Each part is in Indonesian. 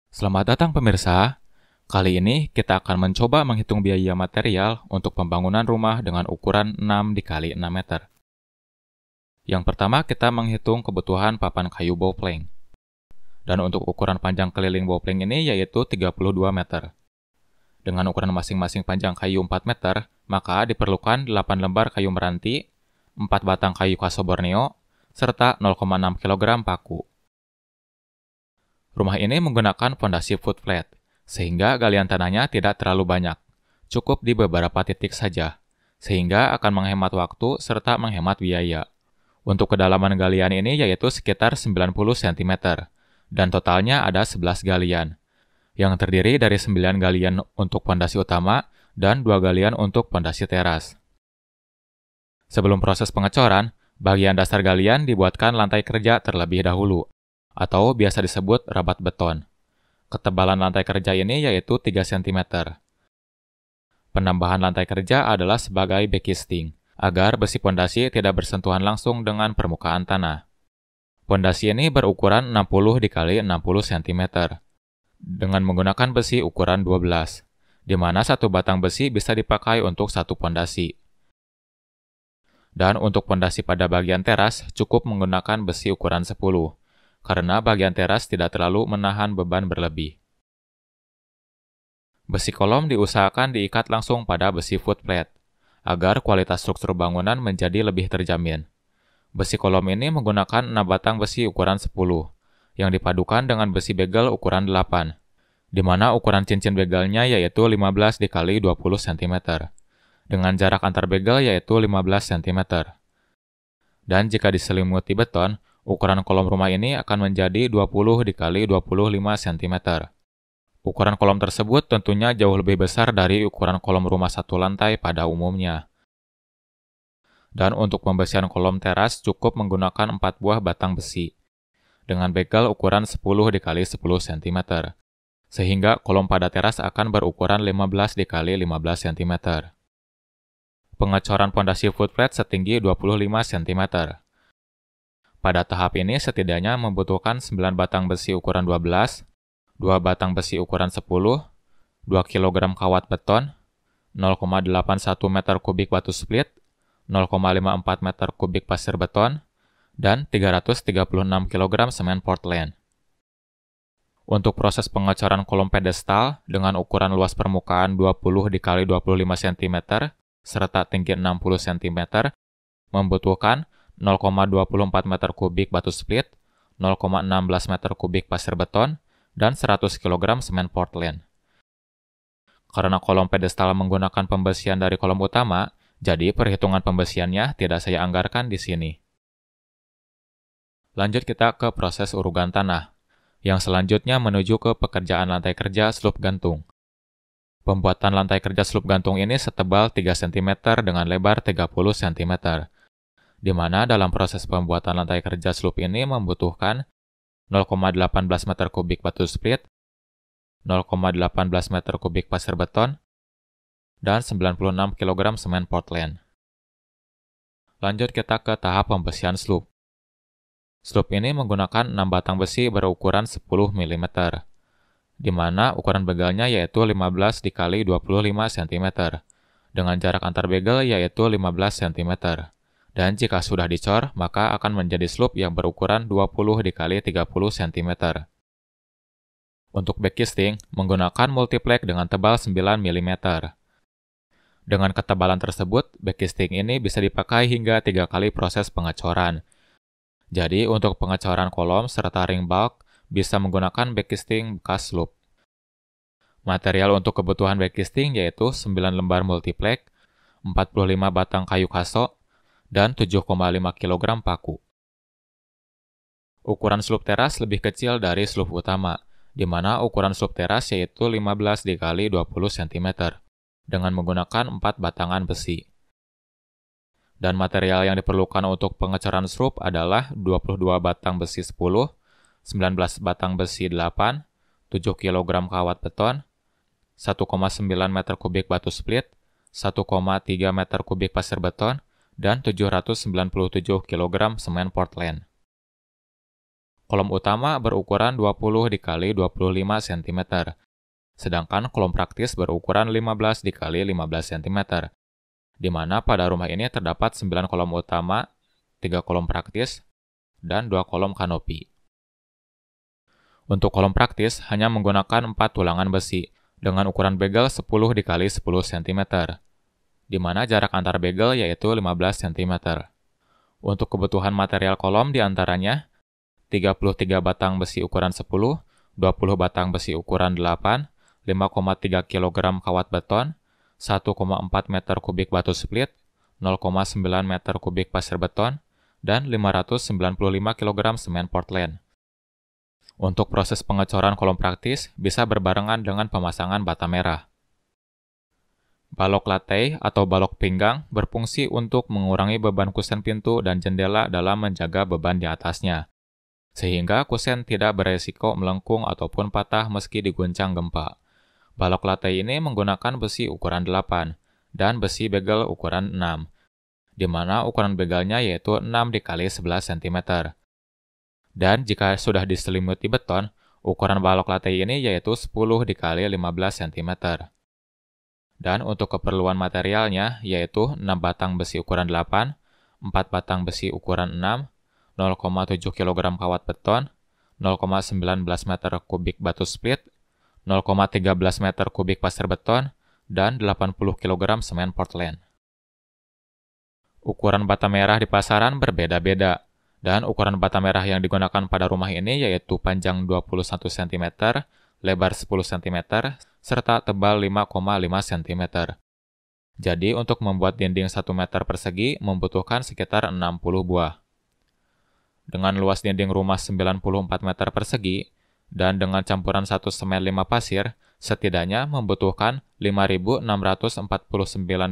Selamat datang pemirsa. Kali ini kita akan mencoba menghitung biaya material untuk pembangunan rumah dengan ukuran 6 dikali 6 meter. Yang pertama kita menghitung kebutuhan papan kayu boplank. Dan untuk ukuran panjang keliling boplank ini yaitu 32 meter. Dengan ukuran masing-masing panjang kayu 4 meter, maka diperlukan 8 lembar kayu meranti, 4 batang kayu kaso Borneo, serta 0,6 kg paku. Rumah ini menggunakan fondasi foot flat, sehingga galian tanahnya tidak terlalu banyak, cukup di beberapa titik saja, sehingga akan menghemat waktu serta menghemat biaya. Untuk kedalaman galian ini yaitu sekitar 90 cm, dan totalnya ada 11 galian, yang terdiri dari 9 galian untuk fondasi utama dan 2 galian untuk fondasi teras. Sebelum proses pengecoran, bagian dasar galian dibuatkan lantai kerja terlebih dahulu, atau biasa disebut rabat beton. Ketebalan lantai kerja ini yaitu 3 cm. Penambahan lantai kerja adalah sebagai backisting, agar besi pondasi tidak bersentuhan langsung dengan permukaan tanah. Pondasi ini berukuran 60 dikali 60 cm, dengan menggunakan besi ukuran 12, di mana satu batang besi bisa dipakai untuk satu pondasi. Dan untuk pondasi pada bagian teras cukup menggunakan besi ukuran 10, karena bagian teras tidak terlalu menahan beban berlebih. Besi kolom diusahakan diikat langsung pada besi foot plate, agar kualitas struktur bangunan menjadi lebih terjamin. Besi kolom ini menggunakan 6 batang besi ukuran 10, yang dipadukan dengan besi begel ukuran 8, di mana ukuran cincin begelnya yaitu 15 dikali 20 cm, dengan jarak antar begel yaitu 15 cm. Dan jika diselimuti beton, ukuran kolom rumah ini akan menjadi 20 dikali 25 cm. Ukuran kolom tersebut tentunya jauh lebih besar dari ukuran kolom rumah satu lantai pada umumnya. Dan untuk pembesian kolom teras cukup menggunakan 4 buah batang besi, dengan begel ukuran 10 dikali 10 cm, sehingga kolom pada teras akan berukuran 15 dikali 15 cm. Pengecoran pondasi foot plate setinggi 25 cm. Pada tahap ini setidaknya membutuhkan 9 batang besi ukuran 12, 2 batang besi ukuran 10, 2 kg kawat beton, 0,81 meter kubik batu split, 0,54 meter kubik pasir beton, dan 336 kg semen Portland. Untuk proses pengecoran kolom pedestal dengan ukuran luas permukaan 20 dikali 25 cm serta tinggi 60 cm membutuhkan 0,24 meter kubik batu split, 0,16 meter kubik pasir beton, dan 100 kg semen Portland. Karena kolom pedestal menggunakan pembesian dari kolom utama, jadi perhitungan pembesiannya tidak saya anggarkan di sini. Lanjut kita ke proses urugan tanah, yang selanjutnya menuju ke pekerjaan lantai kerja slup gantung. Pembuatan lantai kerja slup gantung ini setebal 3 cm dengan lebar 30 cm, di mana dalam proses pembuatan lantai kerja slup ini membutuhkan 0,18 meter kubik batu split, 0,18 meter kubik pasir beton, dan 96 kg semen Portland. Lanjut kita ke tahap pembesian slup. Slup ini menggunakan 6 batang besi berukuran 10 mm, di mana ukuran begelnya yaitu 15 dikali 25 cm, dengan jarak antar begel yaitu 15 cm. Dan jika sudah dicor, maka akan menjadi slup yang berukuran 20 dikali 30 cm. Untuk backisting, menggunakan multiplex dengan tebal 9 mm. Dengan ketebalan tersebut, backisting ini bisa dipakai hingga 3 kali proses pengecoran. Jadi, untuk pengecoran kolom serta ring bulk, bisa menggunakan backisting bekas slup. Material untuk kebutuhan backisting yaitu 9 lembar multiplex, 45 batang kayu kaso, dan 7,5 kg paku. Ukuran slup teras lebih kecil dari slup utama, di mana ukuran slup teras yaitu 15 dikali 20 cm, dengan menggunakan 4 batangan besi. Dan material yang diperlukan untuk pengecoran slup adalah 22 batang besi 10, 19 batang besi 8, 7 kg kawat beton, 1,9 meter kubik batu split, 1,3 meter kubik pasir beton, dan 797 kg semen Portland. Kolom utama berukuran 20 dikali 25 cm, sedangkan kolom praktis berukuran 15 dikali 15 cm, di mana pada rumah ini terdapat 9 kolom utama, 3 kolom praktis, dan 2 kolom kanopi. Untuk kolom praktis hanya menggunakan 4 tulangan besi dengan ukuran bagel 10 dikali 10 cm, di mana jarak antar bagel yaitu 15 cm. Untuk kebutuhan material kolom diantaranya 33 batang besi ukuran 10, 20 batang besi ukuran 8, 5,3 kg kawat beton, 1,4 meter kubik batu split, 0,9 meter kubik pasir beton, dan 595 kg semen Portland. Untuk proses pengecoran kolom praktis bisa berbarengan dengan pemasangan bata merah. Balok latte atau balok pinggang berfungsi untuk mengurangi beban kusen pintu dan jendela dalam menjaga beban di atasnya, sehingga kusen tidak beresiko melengkung ataupun patah meski diguncang gempa. Balok latte ini menggunakan besi ukuran 8 dan besi bagel ukuran 6, di mana ukuran begelnya yaitu 6 dikali 11 cm. Dan jika sudah diselimuti beton, ukuran balok latte ini yaitu 10 dikali 15 cm. Dan untuk keperluan materialnya yaitu 6 batang besi ukuran 8, 4 batang besi ukuran 6, 0,7 kg kawat beton, 0,19 meter kubik batu split, 0,13 meter kubik pasir beton, dan 80 kg semen Portland. Ukuran bata merah di pasaran berbeda-beda, dan ukuran bata merah yang digunakan pada rumah ini yaitu panjang 21 cm, lebar 10 cm, serta tebal 5,5 cm. Jadi untuk membuat dinding 1 meter persegi membutuhkan sekitar 60 buah. Dengan luas dinding rumah 94 meter persegi, dan dengan campuran 1 semen 5 pasir, setidaknya membutuhkan 5.649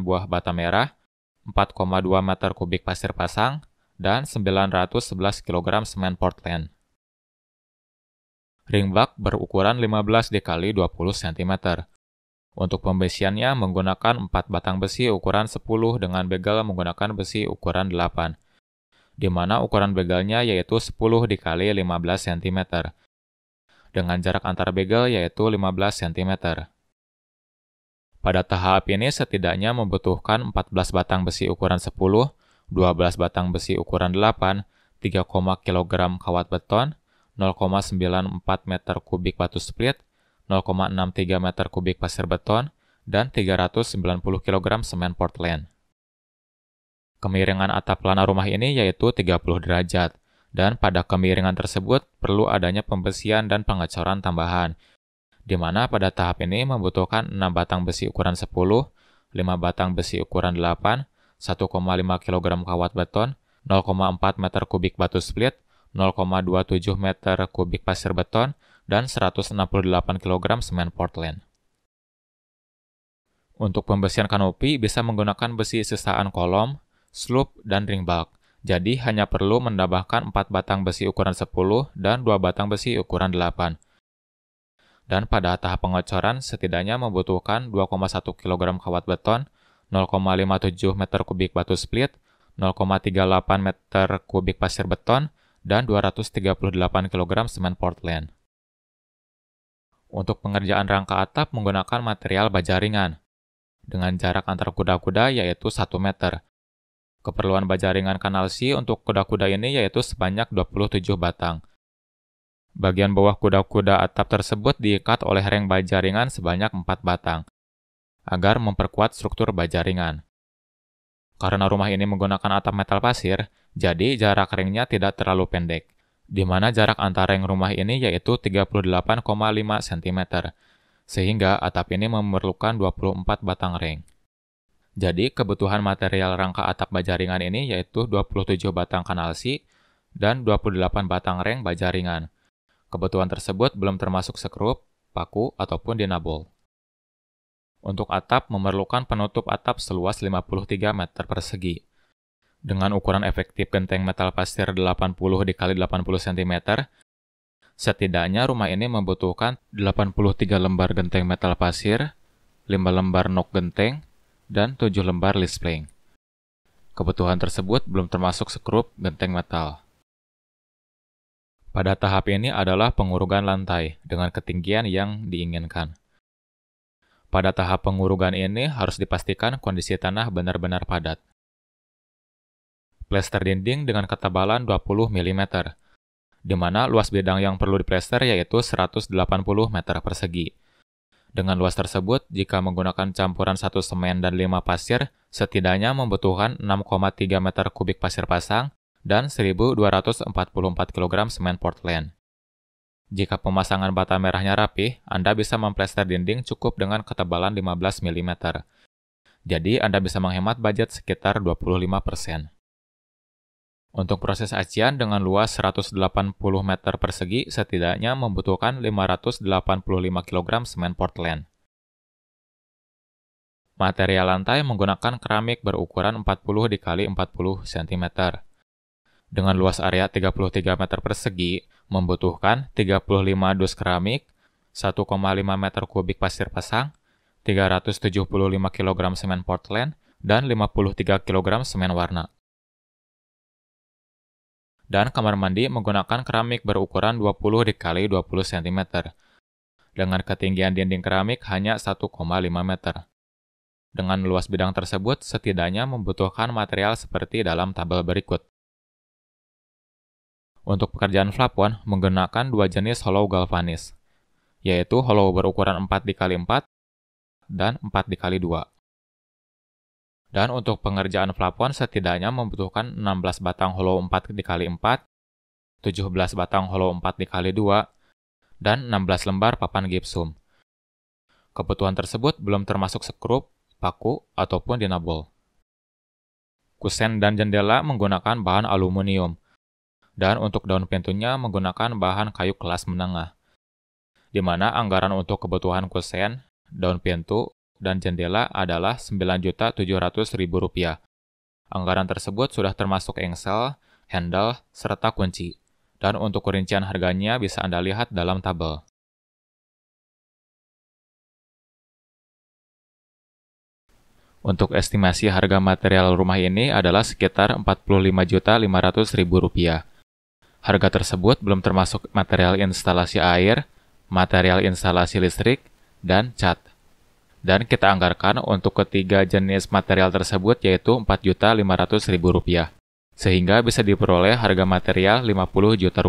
buah bata merah, 4,2 meter kubik pasir pasang, dan 911 kg semen Portland. Ring bak berukuran 15 dikali 20 cm. Untuk pembesiannya menggunakan 4 batang besi ukuran 10 dengan begel menggunakan besi ukuran 8, di mana ukuran begelnya yaitu 10 dikali 15 cm, dengan jarak antar begel yaitu 15 cm. Pada tahap ini setidaknya membutuhkan 14 batang besi ukuran 10, 12 batang besi ukuran 8, 3, kg kawat beton, 0,94 meter kubik batu split, 0,63 meter kubik pasir beton, dan 390 kg semen Portland. Kemiringan atap pelana rumah ini yaitu 30 derajat, dan pada kemiringan tersebut perlu adanya pembesian dan pengecoran tambahan, di mana pada tahap ini membutuhkan 6 batang besi ukuran 10, 5 batang besi ukuran 8, 1,5 kg kawat beton, 0,4 meter kubik batu split, 0,27 meter kubik pasir beton, dan 168 kg semen Portland. Untuk pembesian kanopi bisa menggunakan besi sisaan kolom, sloop, dan ring bulk. Jadi hanya perlu menambahkan 4 batang besi ukuran 10 dan 2 batang besi ukuran 8. Dan pada tahap pengecoran setidaknya membutuhkan 2,1 kg kawat beton, 0,57 meter kubik batu split, 0,38 meter kubik pasir beton, dan 238 kg semen Portland. Untuk pengerjaan rangka atap menggunakan material baja ringan, dengan jarak antar kuda-kuda yaitu 1 meter. Keperluan baja ringan kanal C untuk kuda-kuda ini yaitu sebanyak 27 batang. Bagian bawah kuda-kuda atap tersebut diikat oleh reng baja ringan sebanyak 4 batang, agar memperkuat struktur baja ringan. Karena rumah ini menggunakan atap metal pasir, jadi jarak rengnya tidak terlalu pendek, di mana jarak antar reng rumah ini yaitu 38,5 cm, sehingga atap ini memerlukan 24 batang reng. Jadi kebutuhan material rangka atap baja ringan ini yaitu 27 batang kanal C dan 28 batang reng baja ringan. Kebutuhan tersebut belum termasuk sekrup, paku, ataupun dinabol. Untuk atap memerlukan penutup atap seluas 53 meter persegi. Dengan ukuran efektif genteng metal pasir 80 x 80 cm, setidaknya rumah ini membutuhkan 83 lembar genteng metal pasir, 5 lembar nok genteng, dan 7 lembar list plank. Kebutuhan tersebut belum termasuk sekrup genteng metal. Pada tahap ini adalah pengurugan lantai dengan ketinggian yang diinginkan. Pada tahap pengurugan ini harus dipastikan kondisi tanah benar-benar padat. Plester dinding dengan ketebalan 20 mm, di mana luas bidang yang perlu diplester yaitu 180 meter persegi. Dengan luas tersebut, jika menggunakan campuran 1 semen dan 5 pasir, setidaknya membutuhkan 6,3 meter kubik pasir pasang dan 1.244 kg semen Portland. Jika pemasangan bata merahnya rapi, Anda bisa memplester dinding cukup dengan ketebalan 15 mm. Jadi, Anda bisa menghemat budget sekitar 25%. Untuk proses acian dengan luas 180 meter persegi, setidaknya membutuhkan 585 kg semen Portland. Material lantai menggunakan keramik berukuran 40 x 40 cm. Dengan luas area 33 meter persegi, membutuhkan 35 dus keramik, 1,5 meter kubik pasir pasang, 375 kg semen Portland, dan 53 kg semen warna. Dan kamar mandi menggunakan keramik berukuran 20 x 20 cm. Dengan ketinggian dinding keramik hanya 1,5 meter. Dengan luas bidang tersebut, setidaknya membutuhkan material seperti dalam tabel berikut. Untuk pekerjaan plafon menggunakan dua jenis hollow galvanis, yaitu hollow berukuran 4 x 4 dan 4 x 2. Dan untuk pengerjaan plafon setidaknya membutuhkan 16 batang hollow 4 x 4, 17 batang hollow 4 x 2, dan 16 lembar papan gipsum. Kebutuhan tersebut belum termasuk sekrup, paku, ataupun dinabol. Kusen dan jendela menggunakan bahan aluminium, dan untuk daun pintunya menggunakan bahan kayu kelas menengah, di mana anggaran untuk kebutuhan kusen, daun pintu, dan jendela adalah Rp9.700.000. Anggaran tersebut sudah termasuk engsel, handle, serta kunci, dan untuk rincian harganya bisa Anda lihat dalam tabel. Untuk estimasi harga material rumah ini adalah sekitar Rp45.500.000. Harga tersebut belum termasuk material instalasi air, material instalasi listrik, dan cat. Dan kita anggarkan untuk ketiga jenis material tersebut yaitu Rp4.500.000, sehingga bisa diperoleh harga material Rp50 juta.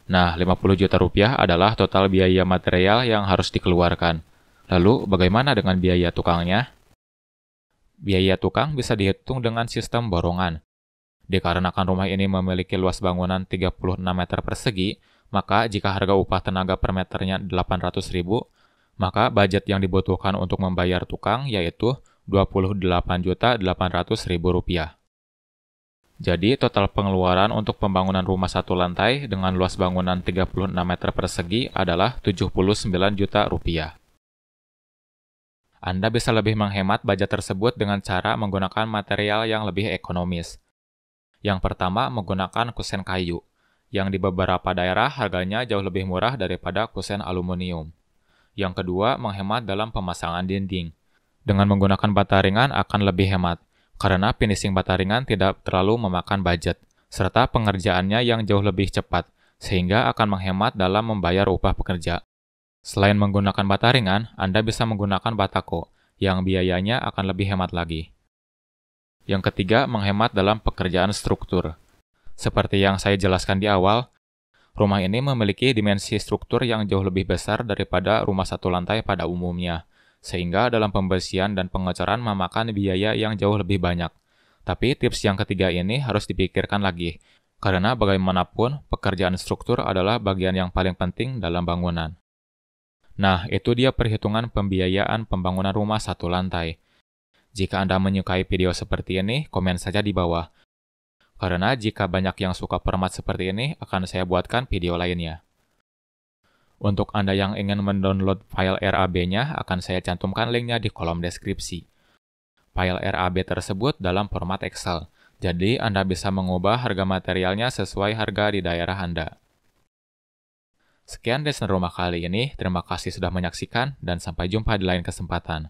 Nah, Rp50 juta adalah total biaya material yang harus dikeluarkan. Lalu, bagaimana dengan biaya tukangnya? Biaya tukang bisa dihitung dengan sistem borongan. Dikarenakan rumah ini memiliki luas bangunan 36 meter persegi, maka jika harga upah tenaga per meternya Rp800.000, maka budget yang dibutuhkan untuk membayar tukang yaitu Rp28.800.000. Jadi, total pengeluaran untuk pembangunan rumah satu lantai dengan luas bangunan 36 meter persegi adalah Rp79 juta. Anda bisa lebih menghemat budget tersebut dengan cara menggunakan material yang lebih ekonomis. Yang pertama, menggunakan kusen kayu, yang di beberapa daerah harganya jauh lebih murah daripada kusen aluminium. Yang kedua, menghemat dalam pemasangan dinding. Dengan menggunakan bata ringan akan lebih hemat, karena finishing bata ringan tidak terlalu memakan budget, serta pengerjaannya yang jauh lebih cepat, sehingga akan menghemat dalam membayar upah pekerja. Selain menggunakan bata ringan, Anda bisa menggunakan batako, yang biayanya akan lebih hemat lagi. Yang ketiga, menghemat dalam pekerjaan struktur. Seperti yang saya jelaskan di awal, rumah ini memiliki dimensi struktur yang jauh lebih besar daripada rumah satu lantai pada umumnya, sehingga dalam pembersihan dan pengecoran memakan biaya yang jauh lebih banyak. Tapi tips yang ketiga ini harus dipikirkan lagi, karena bagaimanapun pekerjaan struktur adalah bagian yang paling penting dalam bangunan. Nah, itu dia perhitungan pembiayaan pembangunan rumah satu lantai. Jika Anda menyukai video seperti ini, komen saja di bawah. Karena jika banyak yang suka format seperti ini, akan saya buatkan video lainnya. Untuk Anda yang ingin mendownload file RAB-nya, akan saya cantumkan linknya di kolom deskripsi. File RAB tersebut dalam format Excel, jadi Anda bisa mengubah harga materialnya sesuai harga di daerah Anda. Sekian desain rumah kali ini, terima kasih sudah menyaksikan, dan sampai jumpa di lain kesempatan.